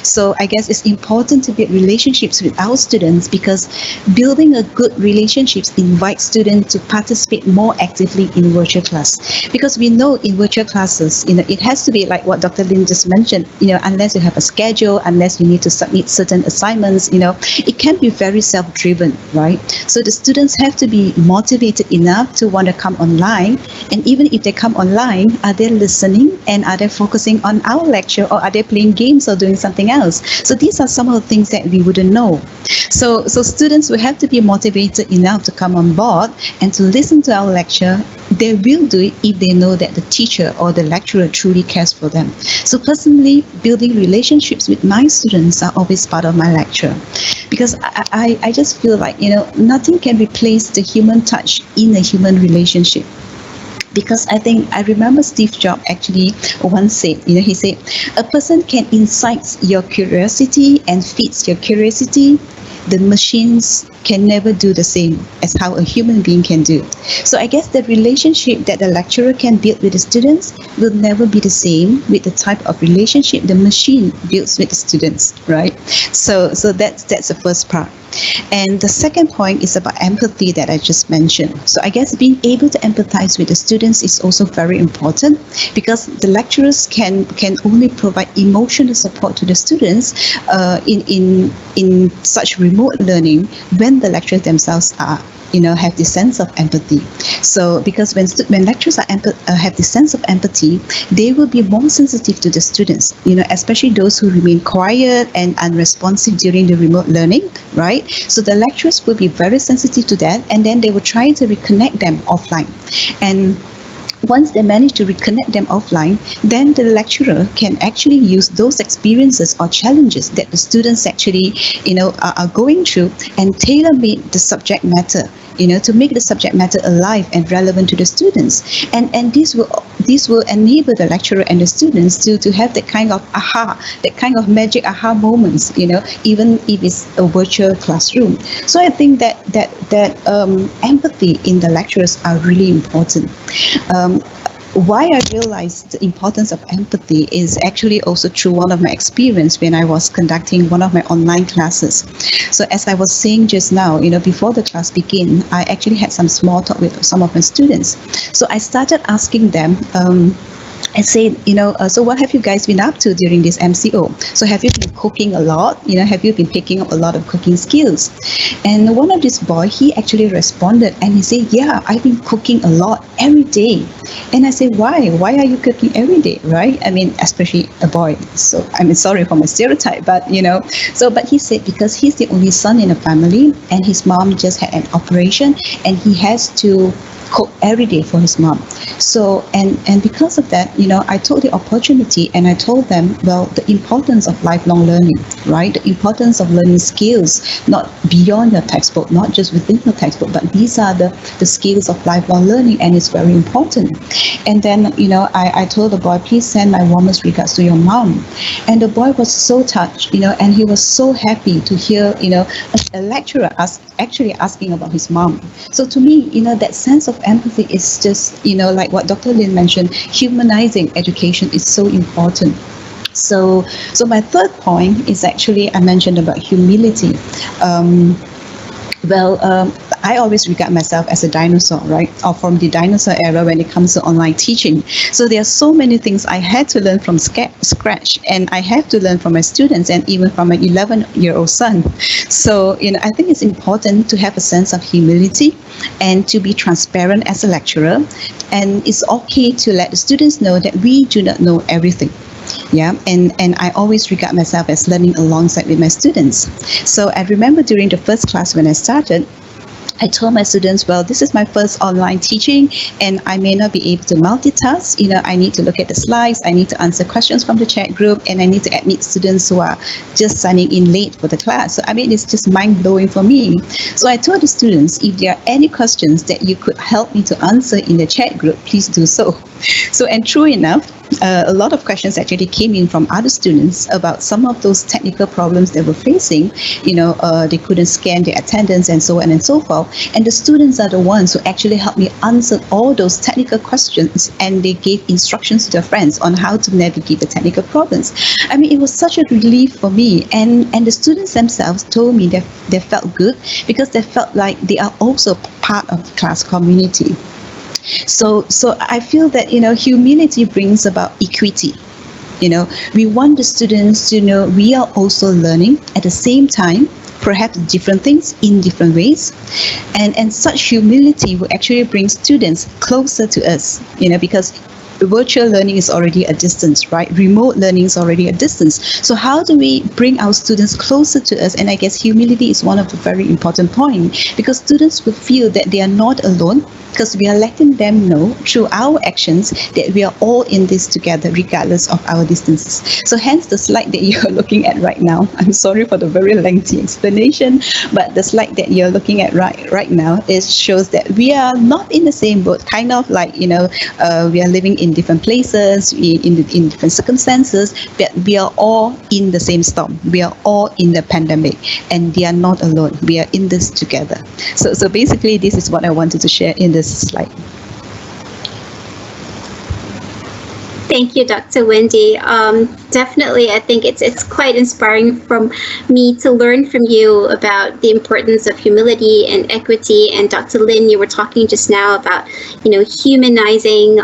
Speaker 2: So I guess it's important to build relationships with our students, because building a good relationships invites students to participate more actively in virtual class. Because we know in virtual classes, it has to be like what Dr. Lin just mentioned, unless you have a schedule, unless you need to submit certain assignments, it can be very self-driven, right? So the students have to be motivated enough to want to come online. And even if they come online, are they listening, and are they focusing on our lecture, or are they playing games or doing something else? So these are some of the things that we wouldn't know. So students will have to be motivated enough to come on board and to listen to our lecture. They will do it if they know that the teacher or the lecturer truly cares for them. So personally, building relationships with my students are always part of my lecture, because I just feel like, nothing can replace the human touch in a human relationship. Because I remember Steve Jobs actually once said, he said, a person can incite your curiosity and feeds your curiosity. The machines can never do the same as how a human being can do. So I guess the relationship that the lecturer can build with the students will never be the same with the type of relationship the machine builds with the students, right? So that's the first part. And the second point is about empathy that I just mentioned. So I guess being able to empathize with the students is also very important, because the lecturers can only provide emotional support to the students in such remote learning when the lecturers themselves are have this sense of empathy. So because when lecturers have this sense of empathy, they will be more sensitive to the students, especially those who remain quiet and unresponsive during the remote learning, right? So the lecturers will be very sensitive to that, and then they will try to reconnect them offline. And once they manage to reconnect them offline, then the lecturer can actually use those experiences or challenges that the students actually, are going through, and tailor-made the subject matter, to make the subject matter alive and relevant to the students. And this will enable the lecturer and the students to have that kind of magic aha moments, even if it's a virtual classroom. So I think that empathy in the lecturers are really important. Why I realized the importance of empathy is actually also through one of my experience when I was conducting one of my online classes. So as I was saying just now, before the class began, I actually had some small talk with some of my students. So I started asking them, and say, so what have you guys been up to during this MCO? So have you been cooking a lot? Have you been picking up a lot of cooking skills? And one of this boy, he actually responded, and he said, yeah, I've been cooking a lot every day. And I said, why? Why are you cooking every day, right? I mean, especially a boy. So I'm sorry for my stereotype, but but he said because he's the only son in the family, and his mom just had an operation, and he has to cook every day for his mom. So and because of that, I took the opportunity and I told them, well, the importance of lifelong learning, right? The importance of learning skills, not beyond your textbook, not just within your textbook, but these are the skills of lifelong learning, and it's very important. And then, I told the boy, please send my warmest regards to your mom. And the boy was so touched, and he was so happy to hear, a lecturer actually asking about his mom. So to me, that sense of empathy is just, like what Dr. Lin mentioned, humanizing education is so important. So my third point is actually, I mentioned about humility. I always regard myself as a dinosaur, right? Or from the dinosaur era when it comes to online teaching. So there are so many things I had to learn from scratch, and I have to learn from my students and even from my 11-year-old son. So, I think it's important to have a sense of humility and to be transparent as a lecturer. And it's okay to let the students know that we do not know everything. Yeah, and I always regard myself as learning alongside with my students. So I remember during the first class when I started, I told my students, well, this is my first online teaching and I may not be able to multitask. I need to look at the slides, I need to answer questions from the chat group, and I need to admit students who are just signing in late for the class. So, it's just mind-blowing for me. So I told the students, if there are any questions that you could help me to answer in the chat group, please do so. So, and true enough, a lot of questions actually came in from other students about some of those technical problems they were facing. They couldn't scan their attendance and so on and so forth. And the students are the ones who actually helped me answer all those technical questions, and they gave instructions to their friends on how to navigate the technical problems. It was such a relief for me. And the students themselves told me that they felt good because they felt like they are also part of the class community. So I feel that, humility brings about equity. We want the students to know we are also learning at the same time, perhaps different things in different ways. And such humility will actually bring students closer to us, because virtual learning is already a distance, right? Remote learning is already a distance. So how do we bring our students closer to us? And I guess humility is one of the very important points, because students will feel that they are not alone, because we are letting them know through our actions that we are all in this together, regardless of our distances. So hence the slide that you're looking at right now, I'm sorry for the very lengthy explanation, but the slide that you're looking at right now shows that we are not in the same boat, kind of like, we are living in different places, in different circumstances, but we are all in the same storm. We are all in the pandemic, and we are not alone. We are in this together. So basically, this is what I wanted to share in this slide.
Speaker 1: Thank you, Dr. Wendy. Definitely, I think it's quite inspiring from me to learn from you about the importance of humility and equity. And Dr. Lin, you were talking just now about, humanizing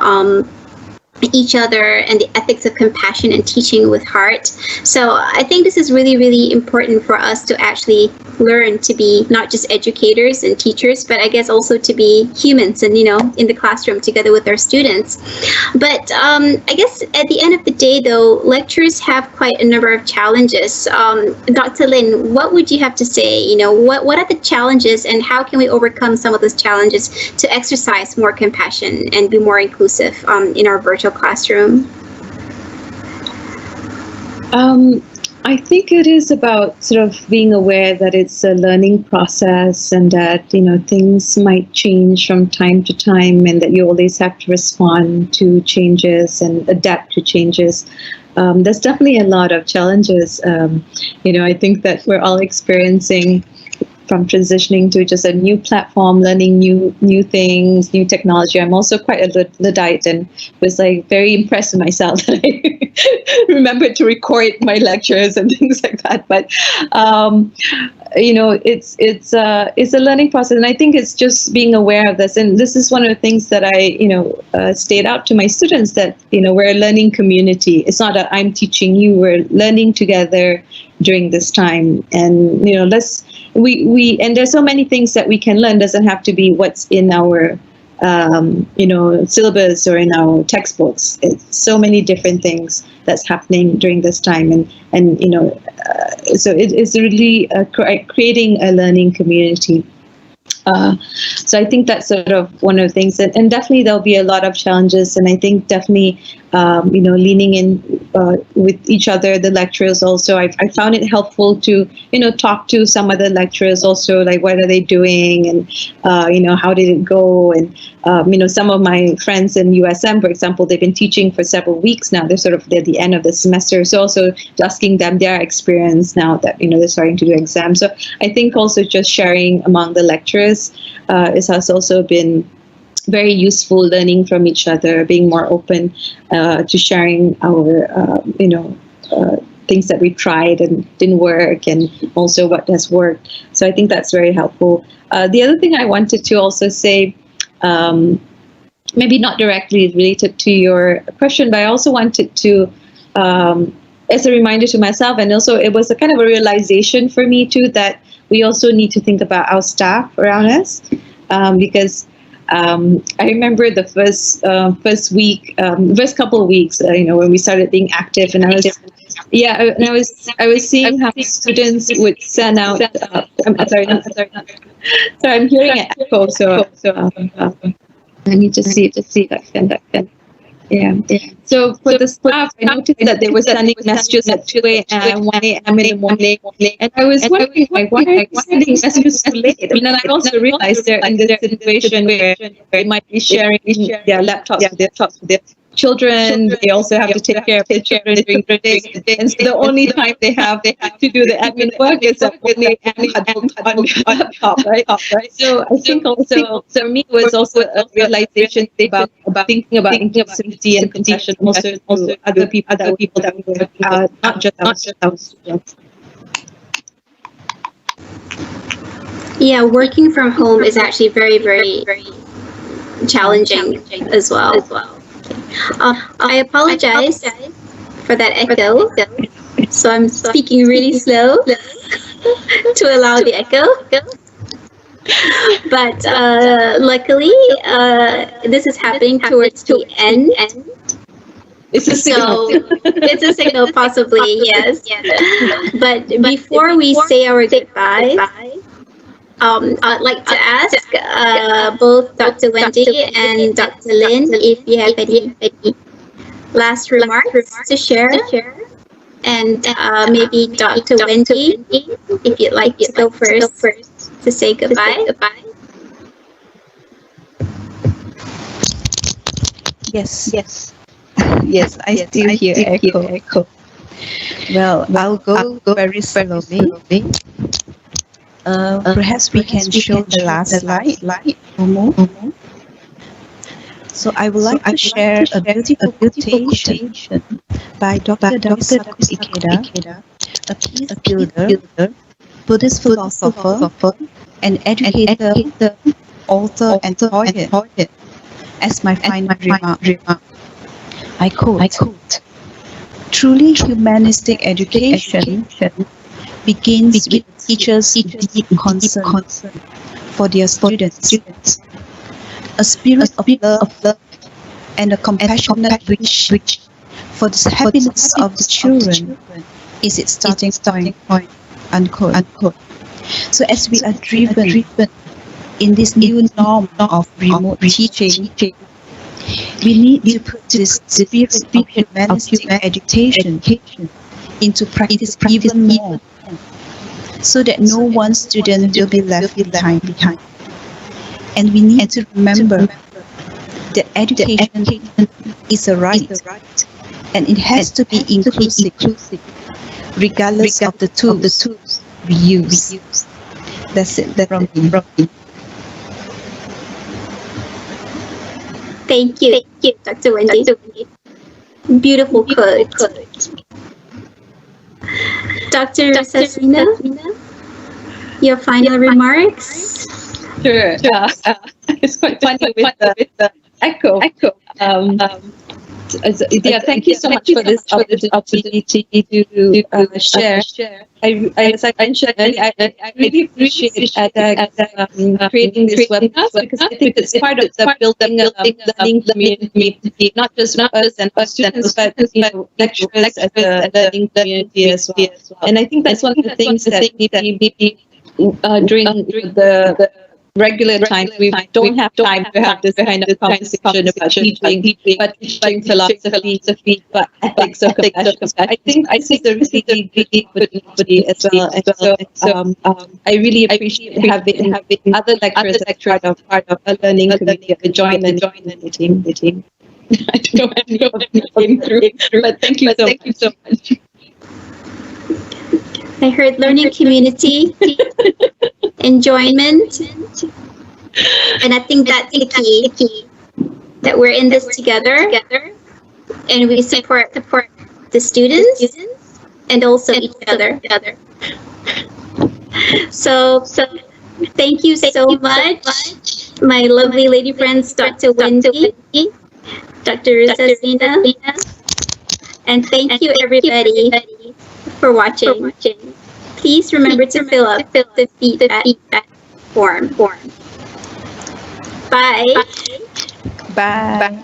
Speaker 1: each other and the ethics of compassion and teaching with heart. So I think this is really, really important for us to actually learn to be not just educators and teachers, but I guess also to be humans and, in the classroom together with our students. But I guess at the end of the day, though, lecturers have quite a number of challenges. Dr. Lin, what would you have to say? What are the challenges and how can we overcome some of those challenges to exercise more compassion and be more inclusive in our virtual classroom?
Speaker 3: I think it is about sort of being aware that it's a learning process and that, things might change from time to time and that you always have to respond to changes and adapt to changes. There's definitely a lot of challenges. I think that we're all experiencing from transitioning to just a new platform, learning new things, new technology. I'm also quite a Luddite and was very impressed with myself that I remembered to record my lectures and things like that. But it's a learning process, and I think it's just being aware of this. And this is one of the things that I state out to my students, that we're a learning community. It's not that I'm teaching you; we're learning together during this time. And and there's so many things that we can learn. Doesn't have to be what's in our syllabus or in our textbooks. It's so many different things that's happening during this time, so it is really creating a learning community. So I think that's sort of one of the things, and definitely there'll be a lot of challenges, and I think definitely leaning in with each other, the lecturers also. I found it helpful to talk to some of the lecturers also, like what are they doing, and how did it go, and some of my friends in USM, for example, they've been teaching for several weeks now. They're sort of at the end of the semester, so also asking them their experience now that they're starting to do exams. So I think also just sharing among the lecturers has also been very useful, learning from each other, being more open to sharing our things that we tried and didn't work, and also what has worked. So I think that's very helpful. The other thing I wanted to also say, maybe not directly related to your question, but I also wanted to, as a reminder to myself, and also it was a kind of a realization for me too, that we also need to think about our staff around us, because I remember the first couple of weeks, when we started being active, and I was seeing how students would send out. Sorry, I'm hearing an echo. So let me just see that. Yeah. So for the staff, I noticed that they were sending messages at 2 a.m., 1 a.m. in the morning, and I was wondering, like, why are you sending messages so late? And then I also realized they're in this situation where they might be sharing their laptops with their children. They also have to take care of their children during the day, and so the only time they have to do the admin work is when they adult on the laptop, right? So I think also for me it was also a realization about thinking about inclusivity and compassion also to other people that we work, not just our students.
Speaker 1: Yeah, working from home is actually very, very challenging as well. I apologize for that echo. So I'm speaking really slow to allow the echo. But luckily, this is happening towards the end.
Speaker 3: It's a signal.
Speaker 1: So it's a signal, possibly, yes. But before we say our goodbye, I'd like to ask both Dr. Wendy and Dr. Lin if you have any last remarks to share. And maybe Dr. Wendy, if you'd like to go first to say goodbye.
Speaker 2: Yes. Yes, I still hear echo. Well, I'll go very slowly. Perhaps we can show the last slide. So I would like to share a beautiful quotation by Dr. Daisaku Ikeda, a peace builder, Buddhist philosopher, and educator, author, and poet, as my final remark. I quote, "Truly humanistic education begins with teachers' deep concern for their students, a spirit of love, and a compassionate wish for the happiness of the children is its starting point." Unquote. So as we are driven in this new norm of remote teaching, we need to put this spirit of humanistic education into practice even more, so that no one student will be left behind. And we need to remember that education is a right, and it has to be inclusive, regardless of the tools we use. That's it from me.
Speaker 1: Thank you, Dr. Wendy. Beautiful quote. Dr. Sasina, your final remarks?
Speaker 3: Sure. It's quite funny with the echo. Thank you so much for this opportunity to share. As I mentioned earlier, I really appreciate creating this webinar, because I think it's part of the building the learning community, not just us and our students, but lecturers as a learning community as well. And I think that's one of the things that during the regular times we don't have time to have this kind of conversation about teaching, but teaching philosophy, but ethics or compassion. I think this is a really big opportunity as well. So I really appreciate having other lecturers as part of a learning community, a join the team. I don't know if any of them came through, but thank you so much.
Speaker 1: I heard learning community, enjoyment, and I think that's the key, that we're in this together, and we support the students, and also each other. So thank you so much, my lovely lady friends, Dr. Wendy, Dr. Rosasina, and thank you everybody for watching. Please remember to fill up the feedback form. Bye.
Speaker 2: Bye.